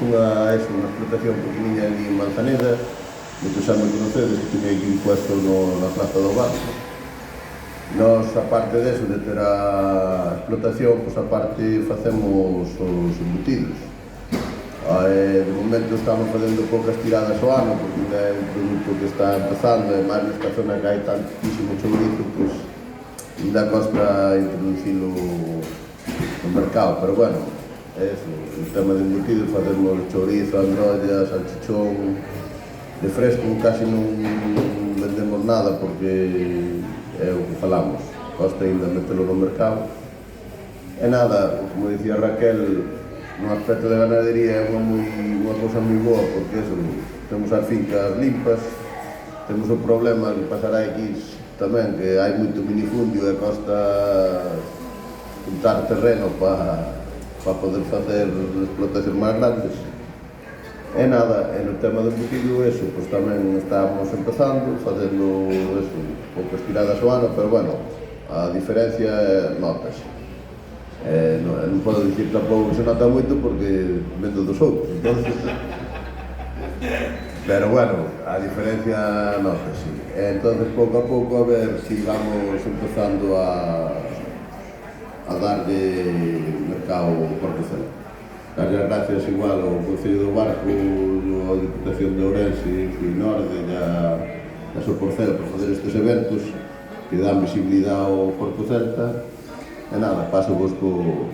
unha explotación pequeniña ali en Manzaneda, moito xa me conocedes, que teño aquí un puesto na Plaza do Barco. Nos, aparte deso, de ter a explotación, pois aparte facemos os embutidos. De momento estamos facendo poucas tiradas ao ano, porque é un produto que está empezando, e máis nesta zona que hai tantísimo chourizo, pois ainda costa introducilo no mercado, pero bueno, é eso, o tema de embutidos, facemos chourizo, androlla, salchichón. De fresco casi non vendemos nada porque é o que falamos, costa ainda metelo no mercado. E nada, como dicía Raquel, no aspecto de ganadería é unha cousa moi boa, porque eso, temos as fincas limpas, temos o problema que pasará aquí tamén, que hai moito minifundio e costa juntar terreno para poder facer explotacións máis grandes. E nada, e no tema do embutido, eso, pois tamén estamos empezando, facendo eso, poucas tiradas ao ano, pero bueno, a diferencia notase. Non podo dicir tampouco que se nota moito porque vendo dos outros, entonces. Pero bueno, a diferencia notase. Entonces, pouco a pouco, a ver si vamos empezando a darlle mercado ao Portocelo. Darlle as gracias igual ao Concello do Barco, a Diputación de Ourense, Fiinorde e a Soporcel por fazer estes eventos que dan visibilidade ao Porto Celta. E nada, paso vos co